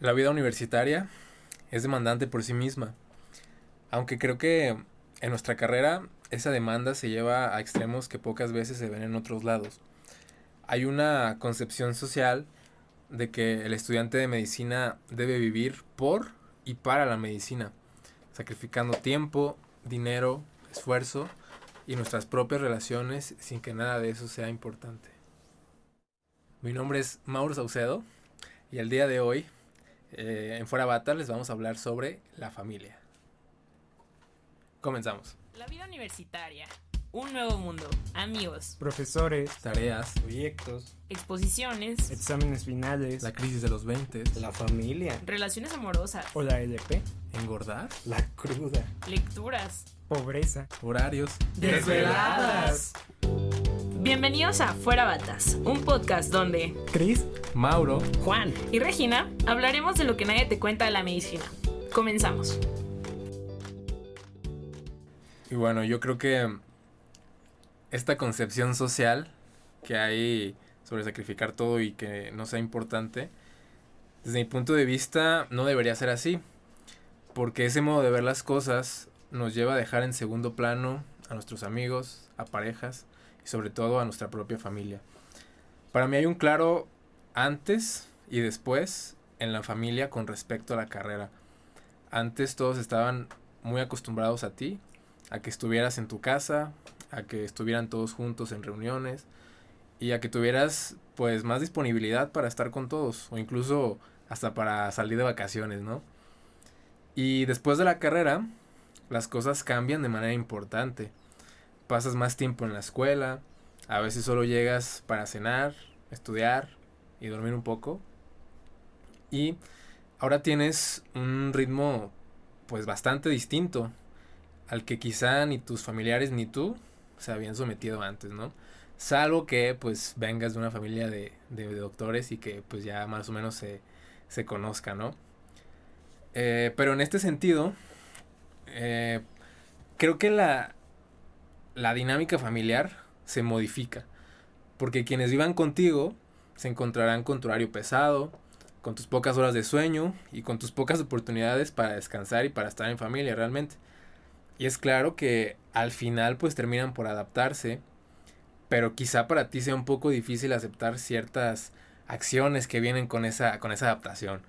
La vida universitaria es demandante por sí misma, aunque creo que en nuestra carrera esa demanda se lleva a extremos que pocas veces se ven en otros lados. Hay una concepción social de que el estudiante de medicina debe vivir por y para la medicina, sacrificando tiempo, dinero, esfuerzo y nuestras propias relaciones sin que nada de eso sea importante. Mi nombre es Mauro Saucedo y el día de hoy en Fuera Bata les vamos a hablar sobre la familia. Comenzamos. La vida universitaria. Un nuevo mundo. Amigos. Profesores, Tareas, proyectos, Exposiciones. exámenes finales, la crisis de los 20, la familia Relaciones amorosas. o la LP, engordar, la cruda, Lecturas. pobreza, horarios, Desveladas. Bienvenidos a Fuera Batas, un podcast donde Cris, Mauro. Juan y Regina hablaremos de lo que nadie te cuenta de la medicina. Comenzamos. Y bueno, yo creo que esta concepción social que hay sobre sacrificar todo y que no sea importante, desde mi punto de vista no debería ser así, porque ese modo de ver las cosas nos lleva a dejar en segundo plano a nuestros amigos, a parejas y sobre todo a nuestra propia familia. Para mí hay un claro antes y después en la familia con respecto a la carrera. Antes todos estaban muy acostumbrados a ti, a que estuvieras en tu casa, a que estuvieran todos juntos en reuniones y a que tuvieras pues más disponibilidad para estar con todos o incluso hasta para salir de vacaciones, ¿no? Y después de la carrera las cosas cambian de manera importante. Pasas más tiempo en la escuela, a veces solo llegas para cenar, estudiar y dormir un poco. Y ahora tienes un ritmo pues bastante distinto al que quizá ni tus familiares ni tú se habían sometido antes, ¿no? Salvo que pues vengas de una familia de doctores y que pues ya más o menos se conozca, ¿no? Pero en este sentido, creo que la dinámica familiar se modifica. Porque quienes vivan contigo se encontrarán con tu horario pesado, con tus pocas horas de sueño y con tus pocas oportunidades para descansar y para estar en familia realmente. Y es claro que al final pues terminan por adaptarse, pero quizá para ti sea un poco difícil aceptar ciertas acciones que vienen con esa adaptación.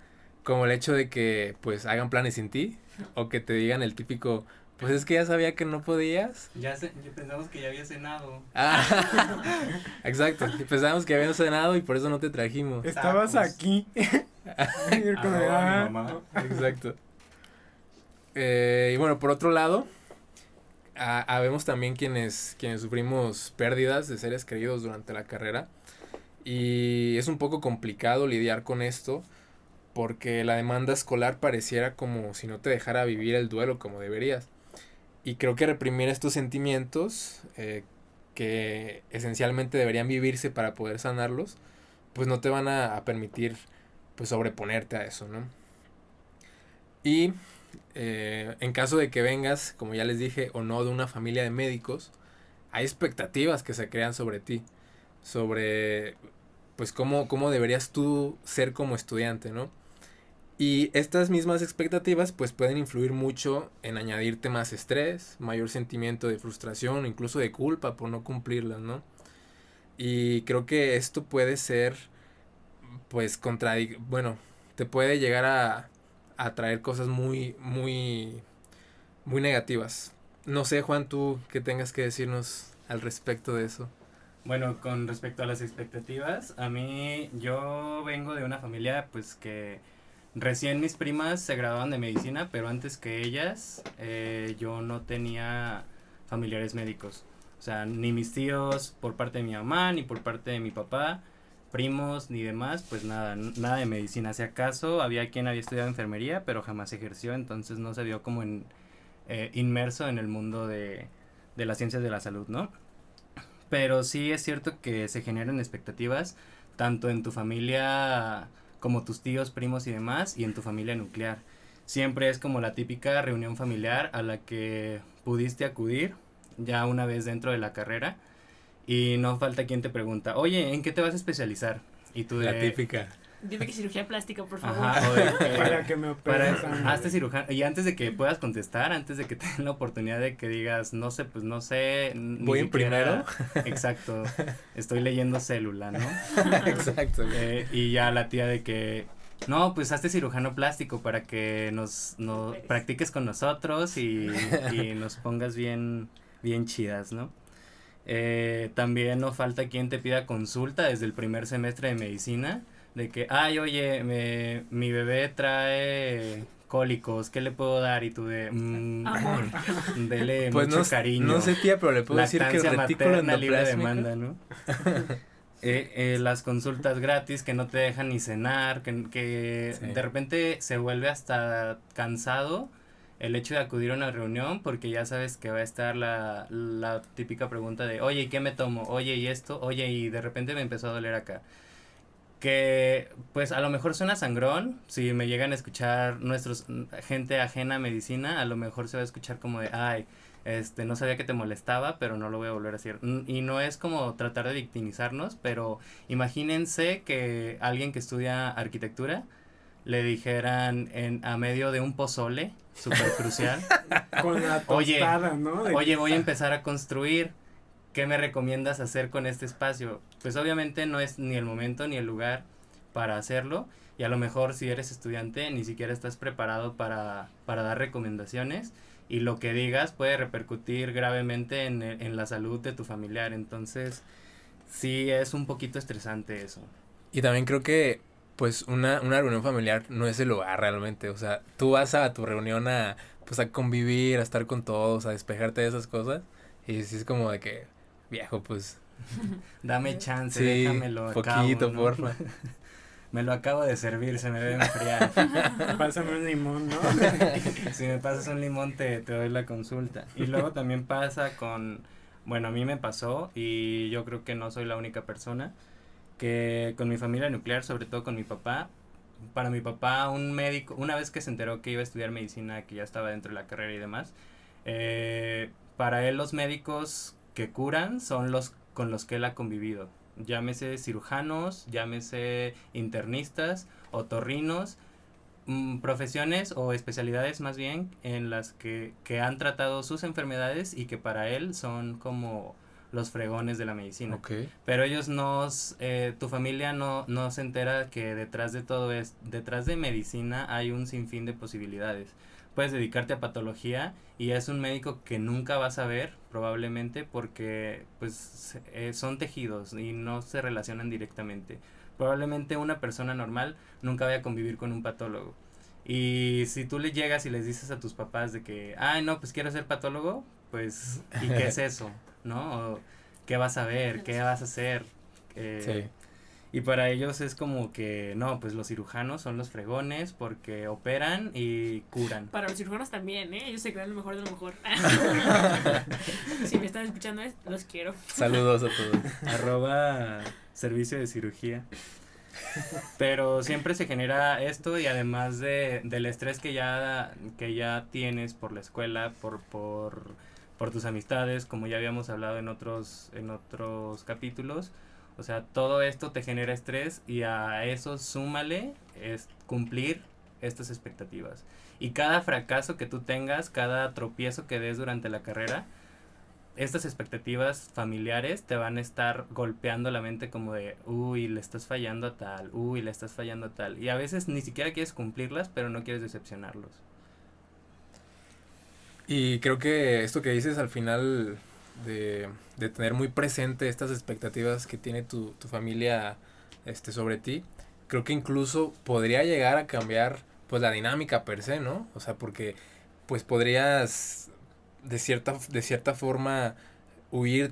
Como el hecho de que pues hagan planes sin ti o que te digan el típico, pues es que ya sabía que no podías. Ya pensamos que ya había cenado. Ah, exacto. Pensábamos que habíamos cenado y por eso no te trajimos. estabas Tacos. aquí. Y yo como de, Ahora mi mamá. Exacto. Y bueno, por otro lado, habemos también quienes sufrimos pérdidas de seres queridos durante la carrera. Y es un poco complicado lidiar con esto porque la demanda escolar pareciera como si no te dejara vivir el duelo como deberías. Y creo que reprimir estos sentimientos que esencialmente deberían vivirse para poder sanarlos, pues no te van a permitir pues sobreponerte a eso, ¿no? Y en caso de que vengas, como ya les dije, o no de una familia de médicos, hay expectativas que se crean sobre ti, sobre pues cómo deberías tú ser como estudiante, ¿no? Y estas mismas expectativas pues pueden influir mucho en añadirte más estrés, mayor sentimiento de frustración, incluso de culpa por no cumplirlas, ¿no? Y creo que esto puede ser pues bueno, te puede llegar a traer cosas muy negativas. No sé, Juan, tú qué tengas que decirnos al respecto de eso. Bueno, con respecto a las expectativas, yo vengo de una familia pues que recién mis primas se graduaban de medicina, pero antes que ellas yo no tenía familiares médicos. O sea, ni mis tíos por parte de mi mamá, ni por parte de mi papá, primos, ni demás, pues nada de medicina. Si acaso había quien había estudiado enfermería, pero jamás ejerció, entonces no se vio como inmerso en el mundo de las ciencias de la salud, ¿no? Pero sí es cierto que se generan expectativas tanto en tu familia como tus tíos, primos y demás, y en tu familia nuclear. Siempre es como la típica reunión familiar a la que pudiste acudir ya una vez dentro de la carrera y no falta quien te pregunta, oye, ¿en qué te vas a especializar? Y tú La típica. Dime que cirugía plástica, por favor. Ajá, o de Para que me operen para, sangre. hazte cirujano, y antes de que puedas contestar, antes de que te den la oportunidad de que digas, no sé, pues no sé. ¿Voy en primero? Exacto, estoy leyendo célula, ¿no? Exacto. Y ya la tía de que, no, pues hazte cirujano plástico para que nos practiques con nosotros y nos pongas bien chidas, ¿no? También no falta quien te pida consulta desde el primer semestre de medicina, de que, ay, oye, mi bebé trae cólicos, ¿qué le puedo dar? Y tú de, Amor. dele Pues mucho cariño. no sé, tía, pero le puedo decir que el Lactancia retículo materna libre de endoplásmico. demanda, ¿no? Las consultas gratis que no te dejan ni cenar, que Sí. de repente se vuelve hasta cansado el hecho de acudir a una reunión porque ya sabes que va a estar la típica pregunta de, oye, ¿y qué me tomo? Oye, ¿y esto? Oye, y de repente me empezó a doler acá. Que pues a lo mejor suena sangrón, si me llegan a escuchar gente ajena a medicina, a lo mejor se va a escuchar como de, ay, no sabía que te molestaba, pero no lo voy a volver a hacer. Y no es como tratar de victimizarnos, pero imagínense que alguien que estudia arquitectura le dijeran a medio de un pozole, súper crucial, Con la Oye, tostada, ¿no? oye, voy a empezar a construir, ¿qué me recomiendas hacer con este espacio? Pues obviamente no es ni el momento ni el lugar para hacerlo, y a lo mejor si eres estudiante ni siquiera estás preparado para dar recomendaciones, y lo que digas puede repercutir gravemente en la salud de tu familiar. Entonces sí es un poquito estresante eso. Y también creo que, pues, una reunión familiar no es el lugar realmente. O sea, tú vas a tu reunión pues, a convivir, a estar con todos, a despejarte de esas cosas. Y sí es como de que, viejo, pues, Dame chance, sí, déjamelo poquito, acabo, ¿no? porfa. Me lo acabo de servir, se me debe enfriar. Pásame un limón, ¿no? Si me pasas un limón te doy la consulta. Y luego también pasa bueno, a mí me pasó y yo creo que no soy la única persona, que con mi familia nuclear, sobre todo con mi papá, para mi papá un médico, una vez que se enteró que iba a estudiar medicina, que ya estaba dentro de la carrera y demás, para él los médicos que curan son los con los que él ha convivido. Llámese cirujanos, llámese internistas, otorrinos, profesiones o especialidades más bien en las que han tratado sus enfermedades y que para él son como los fregones de la medicina. Ok. Pero ellos tu familia no se entera que detrás de todo detrás de medicina hay un sinfín de posibilidades. Puedes dedicarte a patología y es un médico que nunca vas a ver probablemente porque pues son tejidos y no se relacionan directamente. Probablemente una persona normal nunca vaya a convivir con un patólogo. Y si tú le llegas y les dices a tus papás de que, ay no, pues quiero ser patólogo, pues, ¿y qué es eso? ¿No? O, ¿qué vas a ver? ¿Qué vas a hacer? Sí. Y para ellos es como que, no, pues los cirujanos son los fregones porque operan y curan. Para los cirujanos también, ¿eh? Ellos se creen lo mejor de lo mejor. Si me están escuchando, los quiero. Saludos a todos. @servicio de cirugía. Pero siempre se genera esto y además del estrés que ya tienes por la escuela, por tus amistades, como ya habíamos hablado en otros capítulos. O sea, todo esto te genera estrés y a eso súmale es cumplir estas expectativas. Y cada fracaso que tú tengas, cada tropiezo que des durante la carrera, estas expectativas familiares te van a estar golpeando la mente como de, uy, le estás fallando a tal, uy, le estás fallando a tal. Y a veces ni siquiera quieres cumplirlas, pero no quieres decepcionarlos. Y creo que esto que dices al final de tener muy presente estas expectativas que tiene tu familia sobre ti, creo que incluso podría llegar a cambiar pues la dinámica per se, ¿no? O sea, porque pues podrías de cierta forma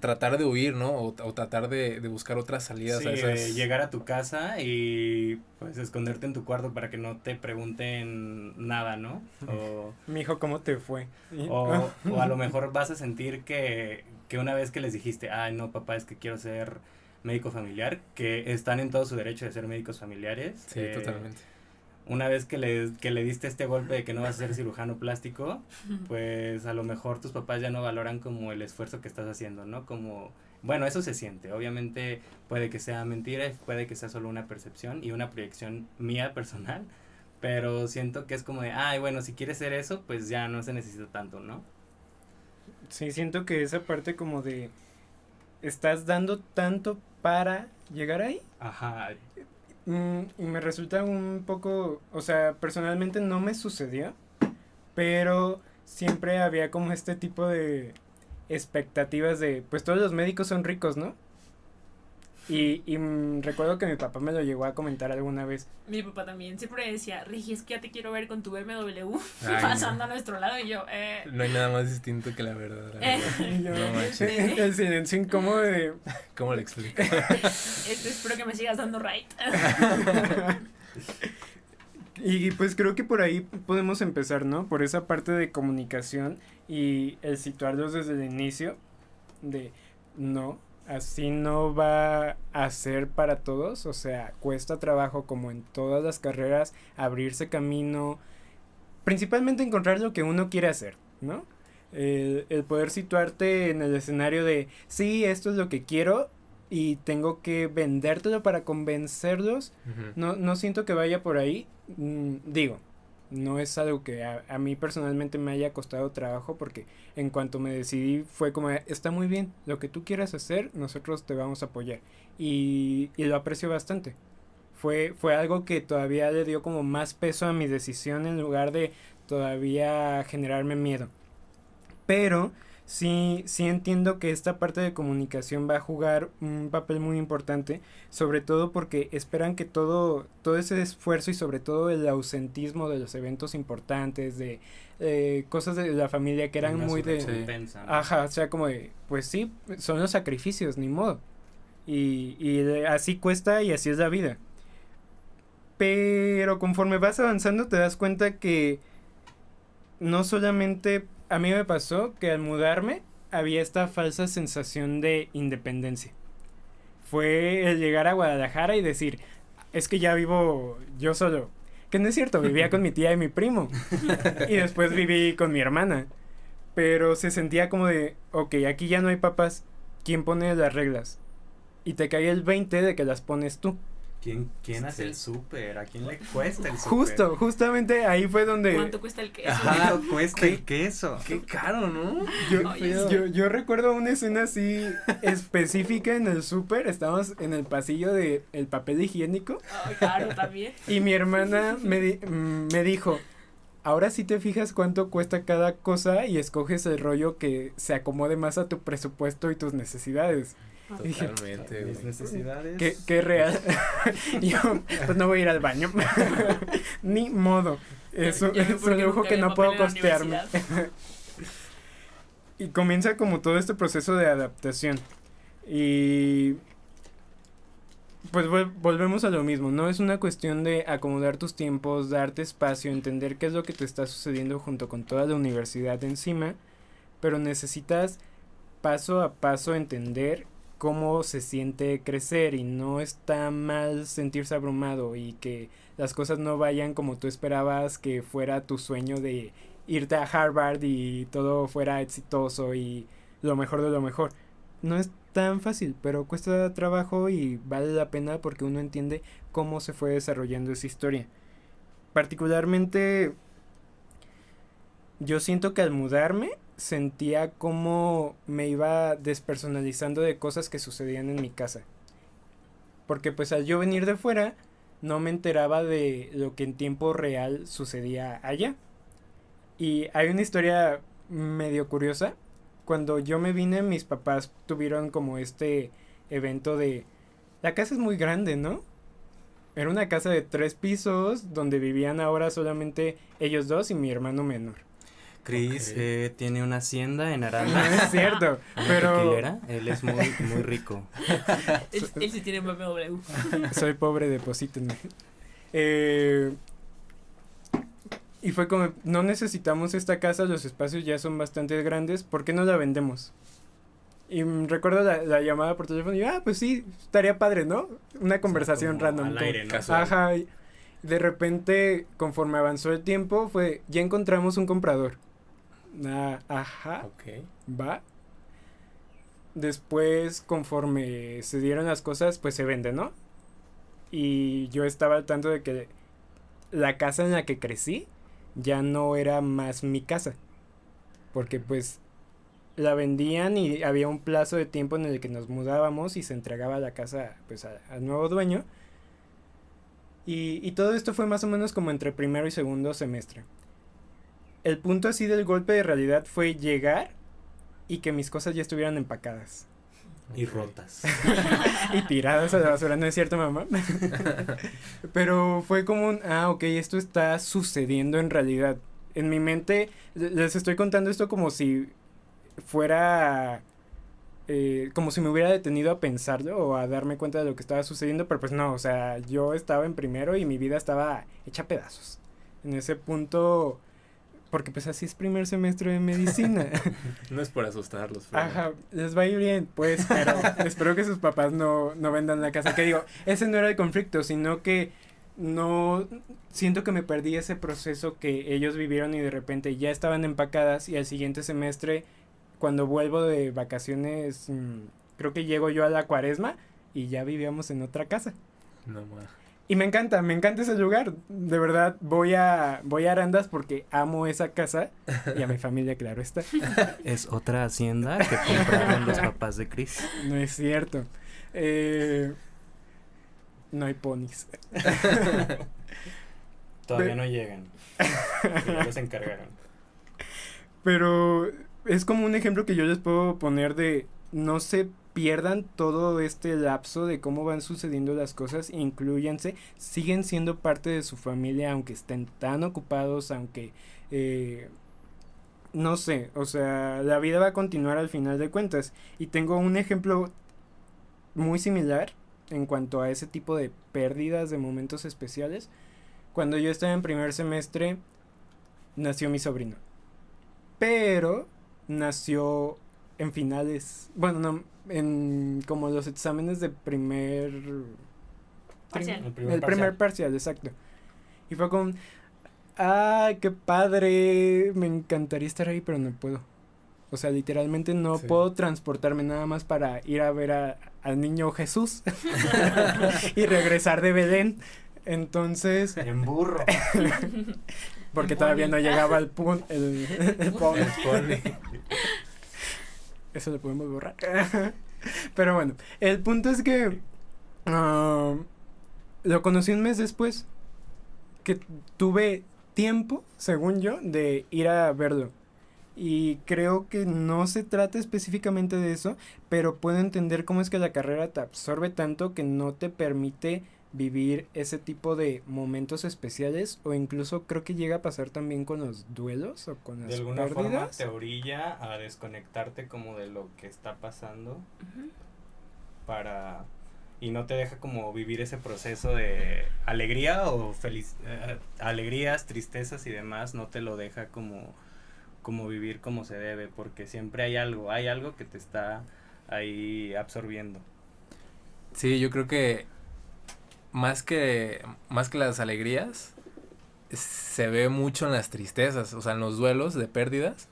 tratar de huir, ¿no? O tratar de buscar otras salidas Sí, a esas. llegar a tu casa y pues esconderte en tu cuarto para que no te pregunten nada, ¿no? O Mijo, ¿cómo te fue? O a lo mejor vas a sentir que una vez que les dijiste, ay no papá, es que quiero ser médico familiar, que están en todo su derecho de ser médicos familiares. Sí, totalmente. Una vez que le diste este golpe de que no vas a ser cirujano plástico, pues a lo mejor tus papás ya no valoran como el esfuerzo que estás haciendo, ¿no? Como, bueno, eso se siente, obviamente puede que sea mentira, puede que sea solo una percepción y una proyección mía personal, pero siento que es como de, ay, bueno, si quieres ser eso, pues ya no se necesita tanto, ¿no? Sí, siento que esa parte como de estás dando tanto para llegar ahí. Ajá. Y me resulta un poco, o sea, personalmente no me sucedió, pero siempre había como este tipo de expectativas de, pues todos los médicos son ricos, ¿no? Y recuerdo que mi papá me lo llegó a comentar alguna vez. Mi papá también siempre decía, Regi, es que ya te quiero ver con tu BMW Ay, pasando no. a nuestro lado. Y yo, No hay nada más distinto que la verdad. La Eh. verdad. Y yo, No manches. el silencio incómodo de... ¿Cómo le explico? espero que me sigas dando right. Y pues creo que por ahí podemos empezar, ¿no? Por esa parte de comunicación y el situarlos desde el inicio de no, así no va a ser para todos, o sea, cuesta trabajo como en todas las carreras abrirse camino, principalmente encontrar lo que uno quiere hacer, ¿no? El poder situarte en el escenario de sí, esto es lo que quiero y tengo que vendértelo para convencerlos. Ujú. No siento que vaya por ahí. Digo, no es algo que a mí personalmente me haya costado trabajo porque en cuanto me decidí fue como, está muy bien, lo que tú quieras hacer, nosotros te vamos a apoyar. Y lo aprecio bastante. Fue algo que todavía le dio como más peso a mi decisión en lugar de todavía generarme miedo. Pero sí entiendo que esta parte de comunicación va a jugar un papel muy importante, sobre todo porque esperan que todo ese esfuerzo y sobre todo el ausentismo de los eventos importantes, de cosas de la familia que eran Tenga muy su de... recompensa, ¿no? Ajá, o sea, como de, pues sí, son los sacrificios, ni modo. Y así cuesta y así es la vida. Pero conforme vas avanzando te das cuenta que no solamente a mí me pasó que al mudarme había esta falsa sensación de independencia. Fue el llegar a Guadalajara y decir, es que ya vivo yo solo. Que no es cierto, vivía con mi tía y mi primo. Y después viví con mi hermana. Pero se sentía como de, ok, aquí ya no hay papás. ¿Quién pone las reglas? Y te cae el 20 de que las pones tú. ¿Quién hace el súper? ¿A quién le cuesta el súper? Justamente ahí fue donde... ¿Cuánto cuesta el queso? ¿Cuánto cuesta ¿Qué? el queso? Qué caro, ¿no? Yo recuerdo una escena así específica en el súper. Estábamos en el pasillo de el papel higiénico. Ay, claro, también. Y mi hermana me dijo, ahora sí te fijas cuánto cuesta cada cosa y escoges el rollo que se acomode más a tu presupuesto y tus necesidades. Totalmente, Mis güey. necesidades. Qué real. Yo, pues no voy a ir al baño. Ni modo. Es un lujo que no puedo costearme. Y comienza como todo este proceso de adaptación. Y pues volvemos a lo mismo, ¿no? Es una cuestión de acomodar tus tiempos, darte espacio, entender qué es lo que te está sucediendo junto con toda la universidad encima, pero necesitas paso a paso entender cómo se siente crecer y no está mal sentirse abrumado y que las cosas no vayan como tú esperabas que fuera tu sueño de irte a Harvard y todo fuera exitoso y lo mejor de lo mejor. No es tan fácil, pero cuesta trabajo y vale la pena porque uno entiende cómo se fue desarrollando esa historia. Particularmente, yo siento que al mudarme sentía como me iba despersonalizando de cosas que sucedían en mi casa. Porque pues al yo venir de fuera, no me enteraba de lo que en tiempo real sucedía allá. Y hay una historia medio curiosa. Cuando yo me vine, mis papás tuvieron como este evento de... La casa es muy grande, ¿no? Era una casa de 3 pisos, donde vivían ahora solamente ellos dos y mi hermano menor. Chris tiene una hacienda en No Aranda. es cierto, Una pero tequilera. Él es muy rico. Él sí tiene BMW. soy pobre, deposítenme. Y fue como, no necesitamos esta casa, los espacios ya son bastante grandes, ¿por qué no la vendemos? Y recuerdo la llamada por teléfono y pues sí, estaría padre, ¿no? Una conversación random. Al aire, ¿no? Casual. Ajá, y de repente, conforme avanzó el tiempo, ya encontramos un comprador. Ajá, Ok. va. después, conforme se dieron las cosas, pues se vende, ¿no? Y yo estaba al tanto de que la casa en la que crecí ya no era más mi casa. Porque pues la vendían y había un plazo de tiempo en el que nos mudábamos y se entregaba la casa pues al nuevo dueño. Y todo esto fue más o menos como entre primero y segundo semestre. El punto así del golpe de realidad fue llegar y que mis cosas ya estuvieran empacadas. Y rotas. Y tiradas a la basura, ¿no es cierto, mamá? Pero fue como ok, esto está sucediendo en realidad. En mi mente, les estoy contando esto como si fuera, como si me hubiera detenido a pensarlo o a darme cuenta de lo que estaba sucediendo, pero pues no, o sea, yo estaba en primero y mi vida estaba hecha a pedazos. En ese punto, porque pues así es primer semestre de medicina. No es por asustarlos. Pero... Ajá, les va a ir bien, pues, pero espero que sus papás no vendan la casa. Que digo, ese no era el conflicto, sino que no, siento que me perdí ese proceso que ellos vivieron y de repente ya estaban empacadas y al siguiente semestre, cuando vuelvo de vacaciones, creo que llego yo a la Cuaresma y ya vivíamos en otra casa. No, ma. Y me encanta ese lugar. De verdad, voy a Arandas porque amo esa casa y a mi familia, claro está. Es otra hacienda que compraron los papás de Chris. No es cierto. No hay ponis. Todavía no llegan. Ya los encargaron. Pero es como un ejemplo que yo les puedo poner de no se pierdan todo este lapso de cómo van sucediendo las cosas, inclúyanse, siguen siendo parte de su familia aunque estén tan ocupados, aunque no sé, o sea, la vida va a continuar al final de cuentas. Y tengo un ejemplo muy similar en cuanto a ese tipo de pérdidas de momentos especiales. Cuando yo estaba en primer semestre, nació mi sobrino. Pero nació en finales, bueno, no, en como los exámenes de primer... Parcial. El primer parcial, exacto. Y fue con... ¡Ay, qué padre! Me encantaría estar ahí, pero no puedo. O sea, literalmente no puedo transportarme nada más para ir a ver al niño Jesús y regresar de Belén. Entonces... En burro. Porque todavía no llegaba el pony. Eso lo podemos borrar. Pero bueno, el punto es que lo conocí un mes después. Que tuve tiempo, según yo, de ir a verlo. Y creo que no se trata específicamente de eso, pero puedo entender cómo es que la carrera te absorbe tanto que no te permite vivir ese tipo de momentos especiales, o incluso creo que llega a pasar también con los duelos o con las De alguna forma pérdidas. te orilla a desconectarte como de lo que está pasando y no te deja como vivir ese proceso de alegría o alegrías, tristezas y demás, no te lo deja como vivir como se debe, porque siempre hay algo que te está ahí absorbiendo. Sí, yo creo que más que las alegrías, se ve mucho en las tristezas, o sea, en los duelos de pérdidas.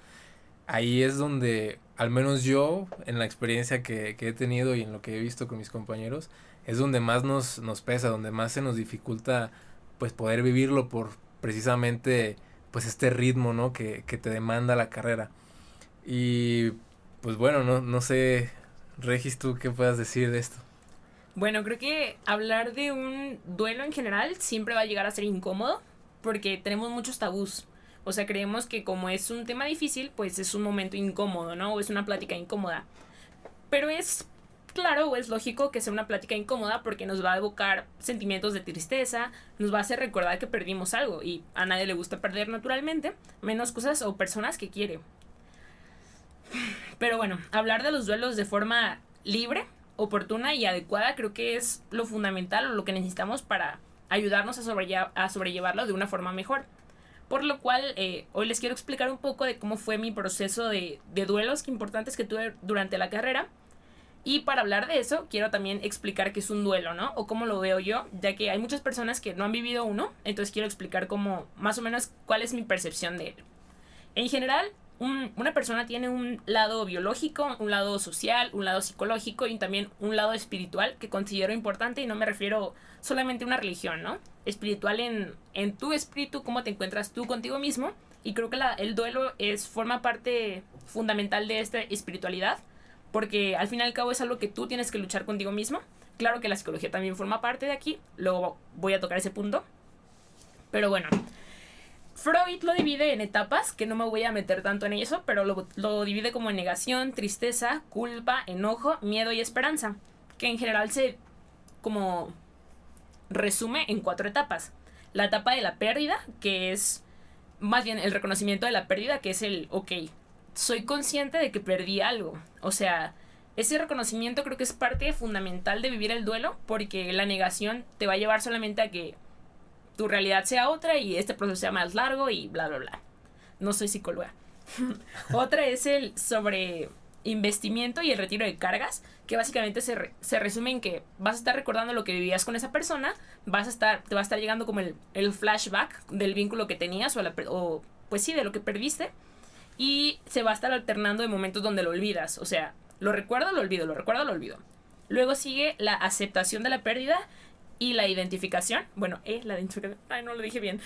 Ahí es donde, al menos yo, en la experiencia que he tenido y en lo que he visto con mis compañeros, es donde más nos pesa, donde más se nos dificulta, pues, poder vivirlo por precisamente, pues, este ritmo, ¿no? Que te demanda la carrera. Y, pues, bueno, no sé, Regis, ¿tú qué puedas decir de esto? Bueno, creo que hablar de un duelo en general siempre va a llegar a ser incómodo porque tenemos muchos tabús. O sea, creemos que como es un tema difícil, pues es un momento incómodo, ¿no? O es una plática incómoda. Pero es claro o es lógico que sea una plática incómoda porque nos va a evocar sentimientos de tristeza, nos va a hacer recordar que perdimos algo y a nadie le gusta perder naturalmente, menos cosas o personas que quiere. Pero bueno, hablar de los duelos de forma libre, oportuna y adecuada creo que es lo fundamental o lo que necesitamos para ayudarnos a sobrellevarlo de una forma mejor. Por lo cual, hoy les quiero explicar un poco de cómo fue mi proceso de duelos importantes que tuve durante la carrera. Y para hablar de eso, quiero también explicar qué es un duelo, ¿no? O cómo lo veo yo, ya que hay muchas personas que no han vivido uno. Entonces quiero explicar cómo, más o menos, cuál es mi percepción de él. En general, una persona tiene un lado biológico, un lado social, un lado psicológico y también un lado espiritual que considero importante, y no me refiero solamente a una religión, ¿no? Espiritual en tu espíritu, cómo te encuentras tú contigo mismo, y creo que el duelo forma parte fundamental de esta espiritualidad, porque al fin y al cabo es algo que tú tienes que luchar contigo mismo. Claro que la psicología también forma parte de aquí, luego voy a tocar ese punto, pero bueno. Freud lo divide en etapas, que no me voy a meter tanto en eso, pero lo divide como en negación, tristeza, culpa, enojo, miedo y esperanza, que en general se como resume en 4 etapas. La etapa de la pérdida, que es más bien el reconocimiento de la pérdida, que es ok, soy consciente de que perdí algo. O sea, ese reconocimiento creo que es parte fundamental de vivir el duelo, porque la negación te va a llevar solamente a que tu realidad sea otra y este proceso sea más largo y bla, bla, bla. No soy psicóloga. Otra es el sobre investimiento y el retiro de cargas, que básicamente se resume en que vas a estar recordando lo que vivías con esa persona, te va a estar llegando como el flashback del vínculo que tenías o pues sí, de lo que perdiste, y se va a estar alternando de momentos donde lo olvidas. O sea, lo recuerdo, lo olvido, lo recuerdo, lo olvido. Luego sigue la aceptación de la pérdida y la identificación. Bueno, la identificación, ay, no lo dije bien.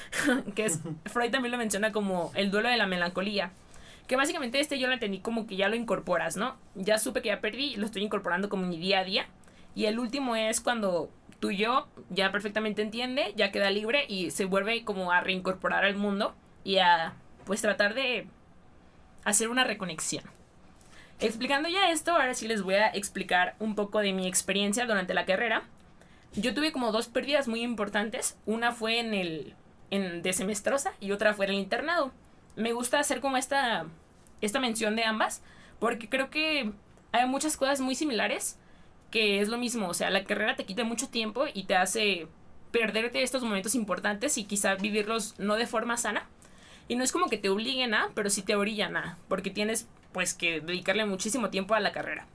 Que es, Freud también lo menciona como el duelo de la melancolía. Que básicamente yo lo entendí como que ya lo incorporas, ¿no? Ya supe que ya perdí y lo estoy incorporando como mi día a día. Y el último es cuando tu yo ya perfectamente entiende, ya queda libre y se vuelve como a reincorporar al mundo y a pues tratar de hacer una reconexión. Explicando ya esto, ahora sí les voy a explicar un poco de mi experiencia durante la carrera. Yo tuve como 2 pérdidas muy importantes. Una fue de semestrosa y otra fue en el internado. Me gusta hacer como esta mención de ambas, porque creo que hay muchas cosas muy similares, que es lo mismo. O sea, la carrera te quita mucho tiempo y te hace perderte estos momentos importantes y quizá vivirlos no de forma sana. Y no es como que te obliguen a, pero sí te orillan a, porque tienes pues que dedicarle muchísimo tiempo a la carrera.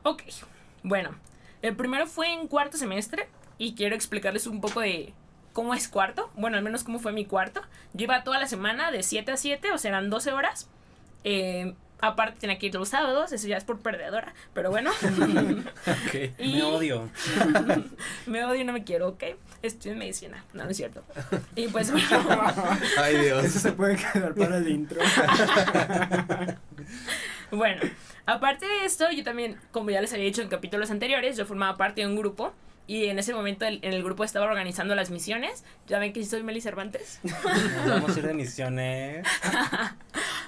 Ok, bueno. El primero fue en 4º semestre y quiero explicarles un poco de cómo es cuarto. Bueno, al menos cómo fue mi cuarto. Yo iba toda la semana de 7 a 7, o sea, eran 12 horas. Aparte tenía que ir los sábados, eso ya es por perdedora, pero bueno. Okay. Me odio. Me odio y no me quiero, ok. Estoy en medicina, no es cierto. Y pues bueno. Ay, Dios. Eso se puede quedar para el intro. Bueno, aparte de esto, yo también, como ya les había dicho en capítulos anteriores, yo formaba parte de un grupo. Y en ese momento en el grupo estaba organizando las misiones. Ya ven que soy Meli Cervantes. Nos vamos a ir de misiones.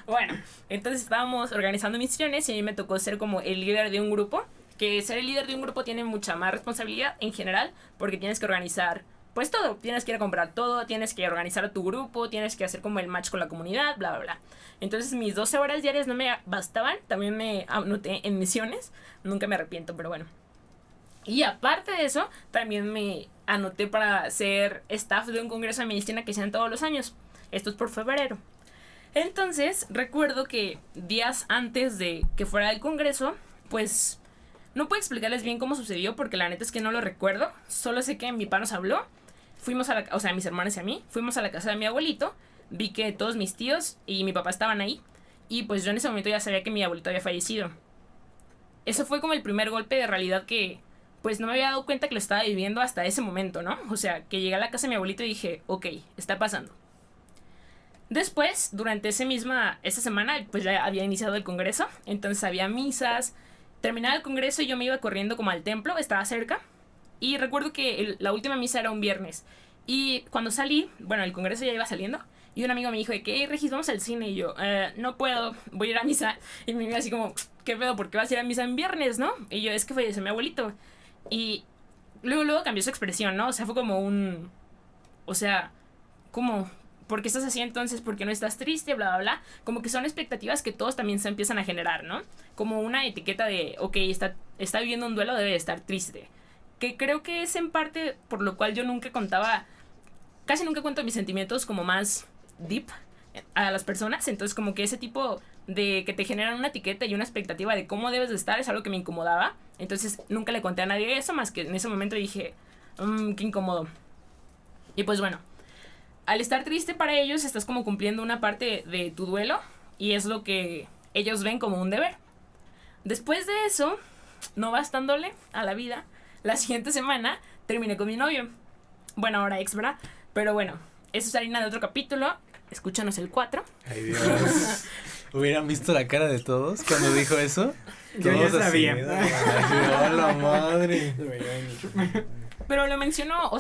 Bueno, entonces estábamos organizando misiones y a mí me tocó ser como el líder de un grupo. Que ser el líder de un grupo tiene mucha más responsabilidad en general, porque tienes que organizar pues todo. Tienes que ir a comprar todo, tienes que organizar a tu grupo, tienes que hacer como el match con la comunidad, bla, bla, bla. Entonces mis 12 horas diarias no me bastaban. También me anoté en misiones. Nunca me arrepiento, pero bueno. Y aparte de eso, también me anoté para ser staff de un congreso de medicina que se hacen todos los años. Esto es por febrero. Entonces, recuerdo que días antes de que fuera el congreso, pues no puedo explicarles bien cómo sucedió, porque la neta es que no lo recuerdo. Solo sé que mi papá nos habló. Fuimos o sea, mis hermanos y a mí, fuimos a la casa de mi abuelito. Vi que todos mis tíos y mi papá estaban ahí. Y pues yo en ese momento ya sabía que mi abuelito había fallecido. Eso fue como el primer golpe de realidad que pues no me había dado cuenta que lo estaba viviendo hasta ese momento, ¿no? O sea, que llegué a la casa de mi abuelito y dije, ok, está pasando. Después, durante esa semana, pues ya había iniciado el congreso, entonces había misas. Terminaba el congreso y yo me iba corriendo como al templo, estaba cerca. Y recuerdo que la última misa era un viernes. Y cuando salí, bueno, el congreso ya iba saliendo, y un amigo me dijo de que, hey, Regis, vamos al cine. Y yo, no puedo, voy a ir a misa. Y me iba así como, ¿qué pedo? ¿Por qué vas a ir a misa en viernes, no? Y yo, es que falleció mi abuelito. Y luego cambió su expresión, ¿no? O sea, fue como o sea, ¿cómo? ¿Por qué estás así entonces? ¿Por qué no estás triste? Bla, bla, bla. Como que son expectativas que todos también se empiezan a generar, ¿no? Como una etiqueta de, ok, está viviendo un duelo, debe de estar triste. Que creo que es en parte por lo cual yo casi nunca cuento mis sentimientos como más deep a las personas. Entonces como que ese tipo de que te generan una etiqueta y una expectativa de cómo debes de estar es algo que me incomodaba. Entonces nunca le conté a nadie eso, más que en ese momento dije, qué incómodo. Y pues bueno, al estar triste para ellos, estás como cumpliendo una parte de tu duelo y es lo que ellos ven como un deber. Después de eso, no bastándole a la vida, la siguiente semana terminé con mi novio. Bueno, ahora ex, ¿verdad? Pero bueno, eso es harina de otro capítulo. Escúchanos el 4. Ay, Dios. ¿Hubieran visto la cara de todos cuando dijo eso? Yo ya sabía. Ay, la madre. Pero lo menciono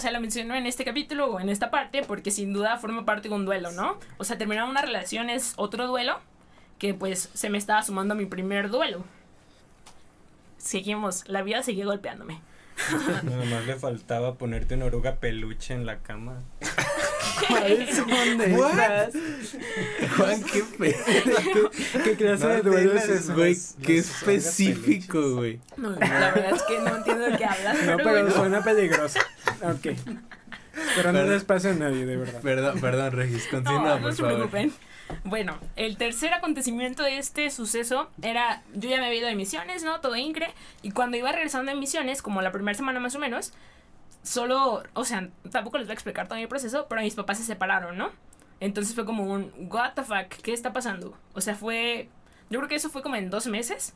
en este capítulo o en esta parte porque sin duda forma parte de un duelo, ¿no? O sea, terminar una relación es otro duelo que pues se me estaba sumando a mi primer duelo. Seguimos, la vida seguía golpeándome. Nada más le faltaba ponerte una oruga peluche en la cama. Juan, qué ¿Qué clase de duelo es eso? güey, qué específico, güey. No, la verdad es que no entiendo de qué hablas. No, pero bueno. suena peligroso. Ok. Pero no les pasa a nadie, de verdad. Perdón, Regis, continúa, No por se favor. preocupen. Bueno, el tercer acontecimiento de este suceso era, yo ya me había ido de misiones, ¿no? Todo incre. Y cuando iba regresando de misiones, como la primera semana más o menos, solo, o sea, tampoco les voy a explicar todo mi proceso, pero mis papás se separaron, ¿no? Entonces fue como un, what the fuck, ¿qué está pasando? O sea, yo creo que eso fue como en 2 meses.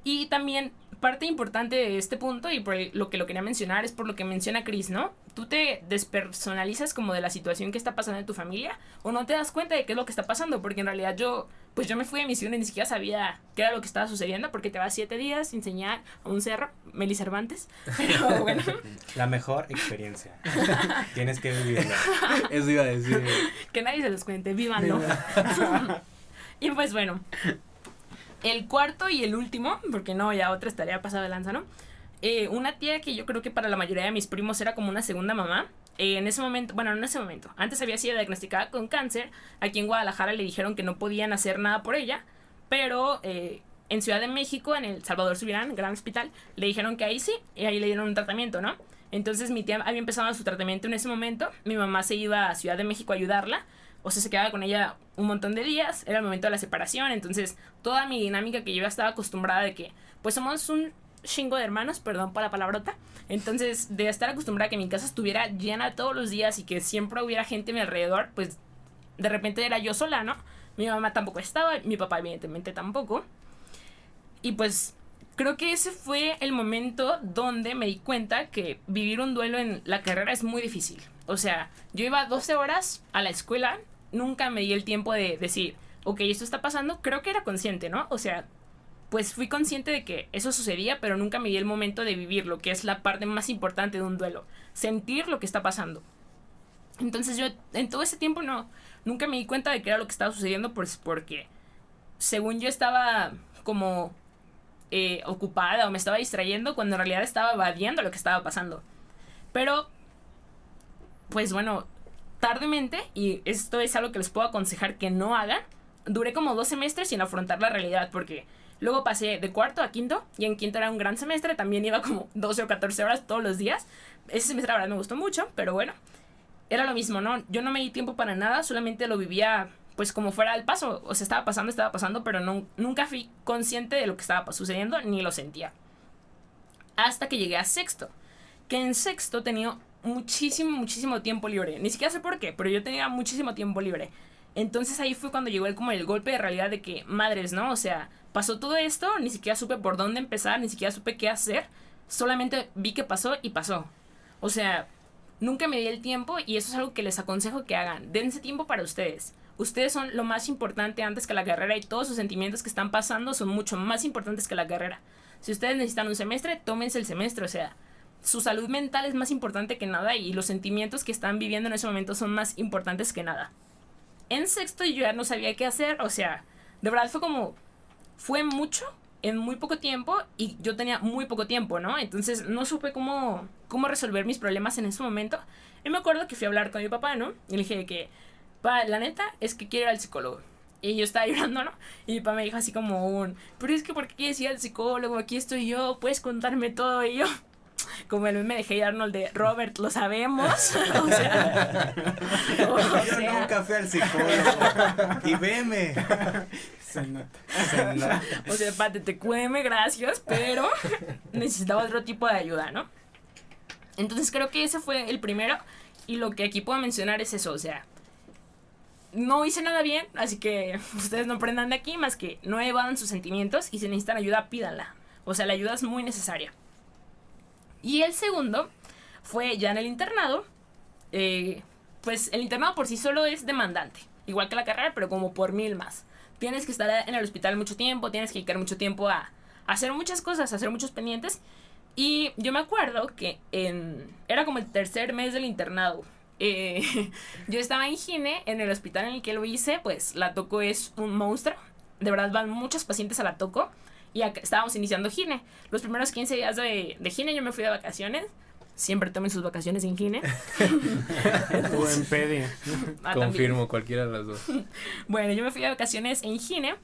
Y también parte importante de este punto y por lo que lo quería mencionar es por lo que menciona Chris, ¿no? Tú te despersonalizas como de la situación que está pasando en tu familia o no te das cuenta de qué es lo que está pasando, porque en realidad yo me fui de misión y ni siquiera sabía qué era lo que estaba sucediendo porque te vas 7 días sin enseñar a un cerro, Meli Cervantes, pero bueno. La mejor experiencia. Tienes que vivirla. Eso iba a decir. Que nadie se los cuente, vívanlo. Y pues bueno, el cuarto y el último, porque no, ya otra estaría pasada de lanza, ¿no? Una tía que yo creo que para la mayoría de mis primos era como una segunda mamá. En ese momento, bueno, no en ese momento, antes había sido diagnosticada con cáncer. Aquí en Guadalajara le dijeron que no podían hacer nada por ella, pero en Ciudad de México, en el Salvador Subirán, gran hospital, le dijeron que ahí sí, y ahí le dieron un tratamiento, ¿no? Entonces mi tía había empezado su tratamiento en ese momento, mi mamá se iba a Ciudad de México a ayudarla, o sea, se quedaba con ella un montón de días, era el momento de la separación, entonces toda mi dinámica que yo ya estaba acostumbrada de que, pues somos un chingo de hermanos, perdón por la palabrota, entonces de estar acostumbrada a que mi casa estuviera llena todos los días y que siempre hubiera gente a mi alrededor, pues de repente era yo sola, ¿no? Mi mamá tampoco estaba, mi papá evidentemente tampoco, y pues creo que ese fue el momento donde me di cuenta que vivir un duelo en la carrera es muy difícil. O sea, yo iba 12 horas a la escuela, nunca me di el tiempo de decir, ok, esto está pasando, creo que era consciente, ¿no? O sea, pues fui consciente de que eso sucedía, pero nunca me di el momento de vivirlo, que es la parte más importante de un duelo, sentir lo que está pasando. Entonces yo en todo ese tiempo nunca me di cuenta de que era lo que estaba sucediendo, pues porque según yo estaba como ocupada o me estaba distrayendo, cuando en realidad estaba evadiendo lo que estaba pasando. Pero pues bueno, tardemente, y esto es algo que les puedo aconsejar que no hagan, duré como 2 semestres sin afrontar la realidad, porque luego pasé de cuarto a quinto, y en quinto era un gran semestre, también iba como 12 o 14 horas todos los días. Ese semestre la verdad me gustó mucho, pero bueno, era lo mismo, ¿no? Yo no me di tiempo para nada, solamente lo vivía pues como fuera al paso, o sea, estaba pasando, pero nunca fui consciente de lo que estaba sucediendo, ni lo sentía. Hasta que llegué a sexto, que en sexto tenía muchísimo tiempo libre. Ni siquiera sé por qué, pero yo tenía muchísimo tiempo libre. Entonces ahí fue cuando llegó como el golpe de realidad de que, madres, ¿no? O sea, pasó todo esto, ni siquiera supe por dónde empezar, ni siquiera supe qué hacer. Solamente vi que pasó y pasó. O sea, nunca me di el tiempo y eso es algo que les aconsejo que hagan. Dense tiempo para ustedes. Ustedes son lo más importante antes que la carrera y todos sus sentimientos que están pasando son mucho más importantes que la carrera. Si ustedes necesitan un semestre, tómense el semestre, o sea, su salud mental es más importante que nada y los sentimientos que están viviendo en ese momento son más importantes que nada. En sexto yo ya no sabía qué hacer, o sea, de verdad fue mucho en muy poco tiempo y yo tenía muy poco tiempo, ¿no? Entonces no supe cómo resolver mis problemas en ese momento. Y me acuerdo que fui a hablar con mi papá, ¿no? Y le dije que, pa, la neta es que quiero ir al psicólogo. Y yo estaba llorando, ¿no? Y mi papá me dijo así como pero es que ¿por qué quieres ir al psicólogo? Aquí estoy yo, puedes contarme todo. Y yo, como el meme de Hey Arnold de Robert, lo sabemos. O sea, Yo nunca fui al psicólogo. Y veme. Se nota. o sea, Pate, te cueme, gracias, pero necesitaba otro tipo de ayuda, ¿no? Entonces creo que ese fue el primero. Y lo que aquí puedo mencionar es eso, o sea, no hice nada bien, así que ustedes no aprendan de aquí más que no evadan sus sentimientos y si necesitan ayuda, pídanla. O sea, la ayuda es muy necesaria. Y el segundo fue ya en el internado. Pues el internado por sí solo es demandante, igual que la carrera, pero como por 1000 más. Tienes que estar en el hospital mucho tiempo, tienes que dedicar mucho tiempo a hacer muchas cosas, a hacer muchos pendientes. Y yo me acuerdo que era como el tercer mes del internado. Yo estaba en Gine, en el hospital en el que lo hice, pues la Toco es un monstruo. De verdad van muchos pacientes a la Toco. Y estábamos iniciando Gine. Los primeros 15 días de Gine yo me fui de vacaciones. Siempre tomen sus vacaciones en Gine. O en Pedi. Confirmo, cualquiera de las dos. Bueno, yo me fui de vacaciones en Gine.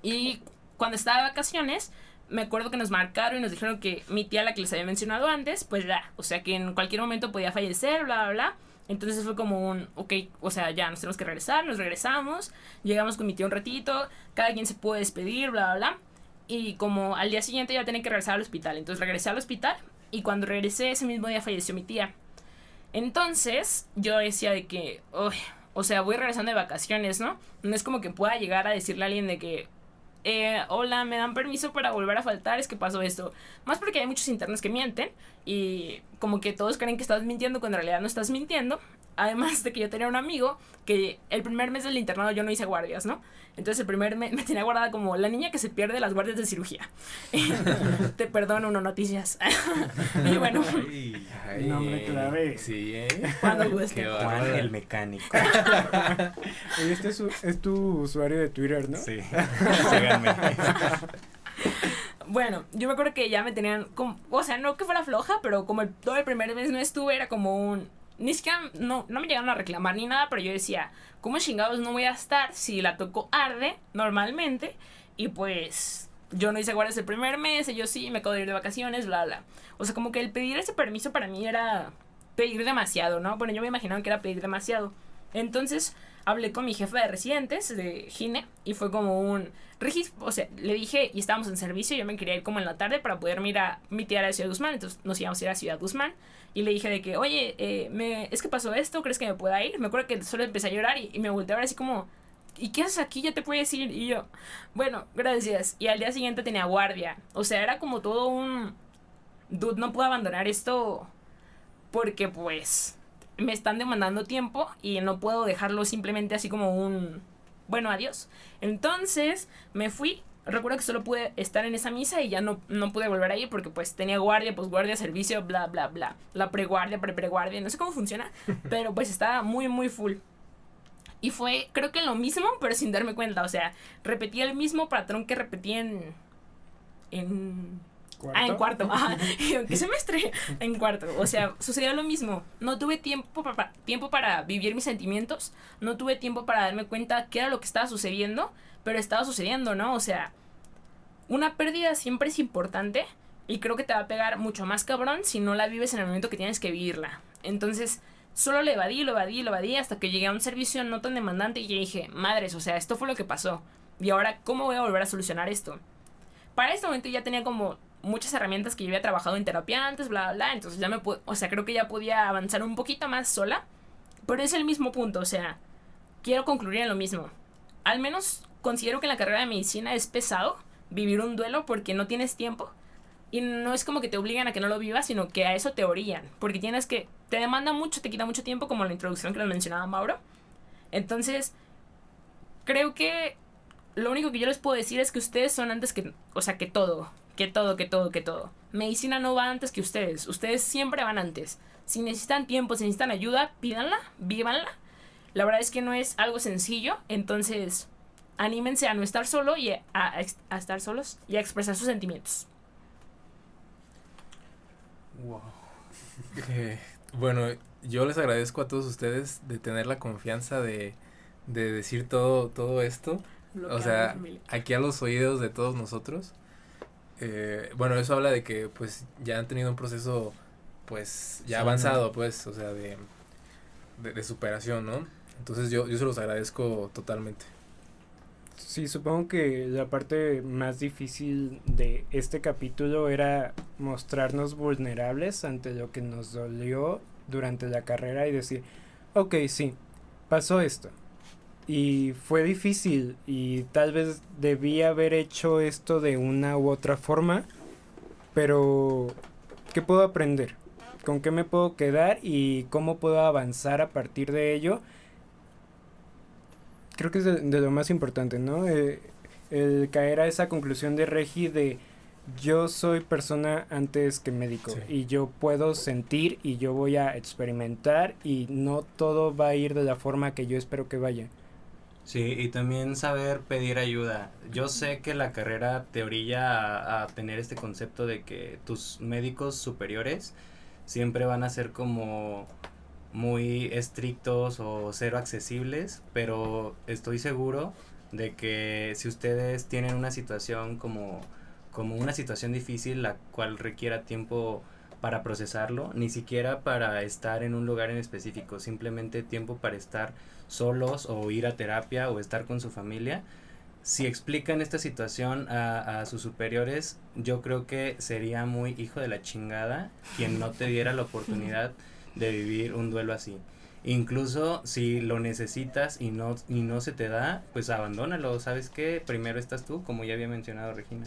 Y cuando estaba de vacaciones, me acuerdo que nos marcaron y nos dijeron que mi tía, la que les había mencionado antes, pues ya, o sea que en cualquier momento podía fallecer, bla, bla, bla. Entonces fue como ok, o sea, ya nos tenemos que regresar, nos regresamos, llegamos con mi tía un ratito, cada quien se pudo despedir, bla, bla, bla. Y como al día siguiente ya tenía que regresar al hospital, entonces regresé al hospital y cuando regresé ese mismo día falleció mi tía. Entonces yo decía de que, o sea, voy regresando de vacaciones, ¿no? No es como que pueda llegar a decirle a alguien de que, hola, ¿me dan permiso para volver a faltar? Es que pasó esto. Más porque hay muchos internos que mienten y como que todos creen que estás mintiendo cuando en realidad no estás mintiendo. Además de que yo tenía un amigo que el primer mes del internado yo no hice guardias, ¿no? Entonces el primer mes me tenía guardada como la niña que se pierde las guardias de cirugía. Te perdono, no noticias. Y bueno. Ay, nombre clave. Sí, Cuando guste. Juan el mecánico. Oye, este es tu usuario de Twitter, ¿no? Sí. Síganme. Bueno, yo me acuerdo que ya me tenían como, o sea, no que fuera floja, pero como todo el primer mes no estuve, era como ni siquiera, no me llegaron a reclamar ni nada, pero yo decía, ¿cómo chingados no voy a estar si la Toco arde normalmente? Y pues, yo no hice guardias el primer mes, ellos sí, me acabo de ir de vacaciones, bla, bla. O sea, como que el pedir ese permiso para mí era pedir demasiado, ¿no? Bueno, yo me imaginaba que era pedir demasiado. Entonces, hablé con mi jefa de residentes de Gine y fue como o sea, le dije, y estábamos en servicio, yo me quería ir como en la tarde para poder ir a mi tía a Ciudad Guzmán, entonces nos íbamos a ir a Ciudad Guzmán y le dije de que, oye, es que pasó esto, ¿crees que me pueda ir? Me acuerdo que solo empecé a llorar y me volteé a ver así como, ¿y qué haces aquí? Ya te puedes ir. Y yo, bueno, gracias. Y al día siguiente tenía guardia, o sea, era como todo dude, no puedo abandonar esto porque pues me están demandando tiempo y no puedo dejarlo simplemente así como bueno, adiós. Entonces me fui. Recuerdo que solo pude estar en esa misa y ya no pude volver a ir porque pues tenía guardia, posguardia, servicio, bla, bla, bla. La preguardia, preguardia, no sé cómo funciona, pero pues estaba muy, muy full. Y fue, creo que lo mismo, pero sin darme cuenta. O sea, repetí el mismo patrón que repetí en cuarto. Ajá. ¿En qué semestre? En cuarto. O sea, sucedió lo mismo. No tuve tiempo para vivir mis sentimientos. No tuve tiempo para darme cuenta qué era lo que estaba sucediendo. Pero estaba sucediendo, ¿no? O sea, una pérdida siempre es importante. Y creo que te va a pegar mucho más cabrón si no la vives en el momento que tienes que vivirla. Entonces, solo lo evadí hasta que llegué a un servicio no tan demandante y dije, madres, o sea, esto fue lo que pasó. Y ahora, ¿cómo voy a volver a solucionar esto? Para este momento ya tenía como muchas herramientas que yo había trabajado en terapia antes, bla, bla, bla. Entonces ya creo que ya podía avanzar un poquito más sola. Pero es el mismo punto, o sea, quiero concluir en lo mismo. Al menos considero que en la carrera de medicina es pesado vivir un duelo porque no tienes tiempo. Y no es como que te obligan a que no lo vivas, sino que a eso te orillan. Porque te demanda mucho, te quita mucho tiempo, como la introducción que nos mencionaba Mauro. Entonces, creo que lo único que yo les puedo decir es que ustedes son antes que todo. Medicina no va antes que ustedes. Ustedes siempre van antes. Si necesitan tiempo, si necesitan ayuda, pídanla, vívanla. La verdad es que no es algo sencillo. Entonces, anímense a no estar solo y a estar solos y a expresar sus sentimientos. Wow. Bueno, yo les agradezco a todos ustedes de tener la confianza de decir todo esto. O sea, aquí a los oídos de todos nosotros. Bueno, eso habla de que pues ya han tenido un proceso pues ya avanzado, pues, o sea, de superación, ¿no? Entonces yo se los agradezco totalmente. Sí, supongo que la parte más difícil de este capítulo era mostrarnos vulnerables ante lo que nos dolió durante la carrera y decir, ok, sí, pasó esto, y fue difícil y tal vez debía haber hecho esto de una u otra forma, pero ¿qué puedo aprender? ¿Con qué me puedo quedar y cómo puedo avanzar a partir de ello? Creo que es de lo más importante, ¿no? El caer a esa conclusión de Regi de yo soy persona antes que médico, Sí. y yo puedo sentir y yo voy a experimentar y no todo va a ir de la forma que yo espero que vaya. Sí, y también saber pedir ayuda. Yo sé que la carrera te orilla a tener este concepto de que tus médicos superiores siempre van a ser como muy estrictos o cero accesibles, pero estoy seguro de que si ustedes tienen una situación como una situación difícil, la cual requiera tiempo para procesarlo, ni siquiera para estar en un lugar en específico, simplemente tiempo para estar solos o ir a terapia o estar con su familia. Si explican esta situación a sus superiores, yo creo que sería muy hijo de la chingada quien no te diera la oportunidad de vivir un duelo así. Incluso si lo necesitas y no se te da, pues abandónalo. ¿Sabes qué? Primero estás tú, como ya había mencionado Regina.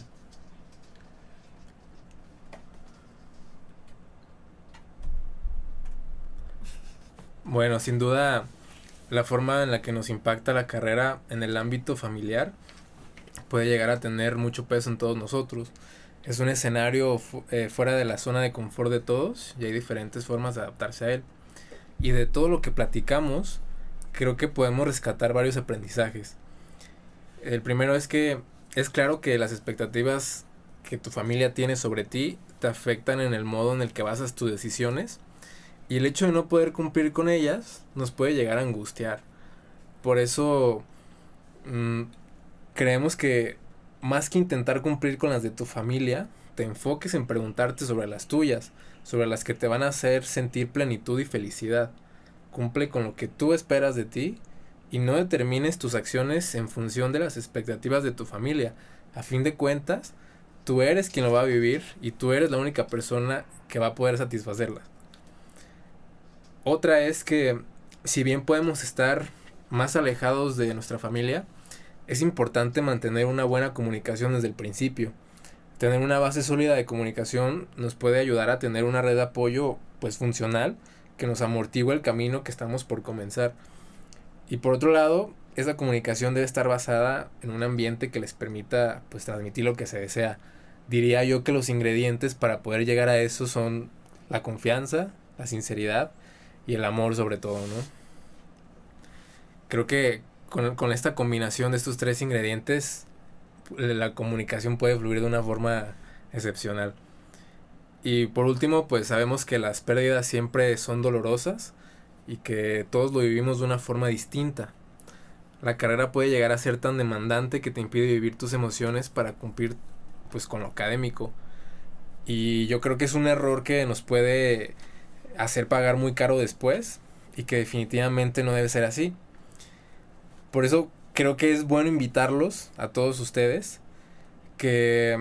Bueno, sin duda, la forma en la que nos impacta la carrera en el ámbito familiar puede llegar a tener mucho peso en todos nosotros. Es un escenario fuera de la zona de confort de todos y hay diferentes formas de adaptarse a él. Y de todo lo que platicamos, creo que podemos rescatar varios aprendizajes. El primero es que es claro que las expectativas que tu familia tiene sobre ti te afectan en el modo en el que basas tus decisiones. Y el hecho de no poder cumplir con ellas nos puede llegar a angustiar. Por eso creemos que más que intentar cumplir con las de tu familia, te enfoques en preguntarte sobre las tuyas, sobre las que te van a hacer sentir plenitud y felicidad. Cumple con lo que tú esperas de ti y no determines tus acciones en función de las expectativas de tu familia. A fin de cuentas, tú eres quien lo va a vivir y tú eres la única persona que va a poder satisfacerlas. Otra es que si bien podemos estar más alejados de nuestra familia, es importante mantener una buena comunicación desde el principio. Tener una base sólida de comunicación nos puede ayudar a tener una red de apoyo pues funcional que nos amortigua el camino que estamos por comenzar. Y por otro lado, esa comunicación debe estar basada en un ambiente que les permita pues transmitir lo que se desea. Diría yo que los ingredientes para poder llegar a eso son la confianza, la sinceridad y el amor sobre todo, ¿no? Creo que con esta combinación de estos tres ingredientes, la comunicación puede fluir de una forma excepcional. Y por último, pues sabemos que las pérdidas siempre son dolorosas y que todos lo vivimos de una forma distinta. La carrera puede llegar a ser tan demandante que te impide vivir tus emociones para cumplir pues con lo académico. Y yo creo que es un error que nos puede hacer pagar muy caro después y que definitivamente no debe ser así. Por eso creo que es bueno invitarlos a todos ustedes que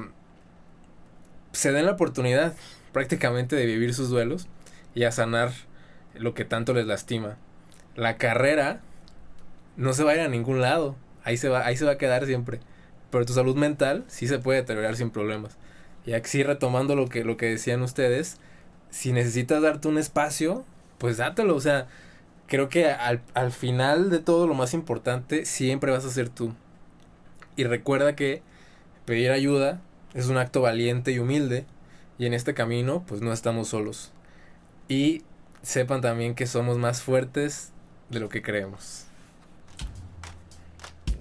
se den la oportunidad prácticamente de vivir sus duelos y a sanar lo que tanto les lastima. La carrera no se va a ir a ningún lado, ahí se va a quedar siempre, pero tu salud mental sí se puede deteriorar sin problemas. Y así retomando lo que decían ustedes, si necesitas darte un espacio, pues dátelo. O sea, creo que al final de todo lo más importante siempre vas a ser tú. Y recuerda que pedir ayuda es un acto valiente y humilde. Y en este camino pues no estamos solos. Y sepan también que somos más fuertes de lo que creemos.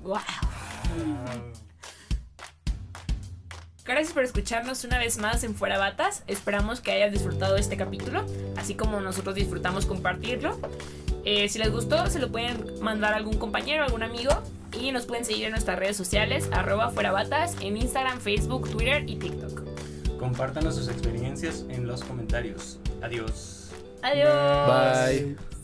¡Wow! Gracias por escucharnos una vez más en Fuera Batas. Esperamos que hayas disfrutado este capítulo, así como nosotros disfrutamos compartirlo. Si les gustó, se lo pueden mandar a algún compañero, algún amigo. Y nos pueden seguir en nuestras redes sociales, @fuerabatas, en Instagram, Facebook, Twitter y TikTok. Compártanos sus experiencias en los comentarios. Adiós. Adiós. Bye.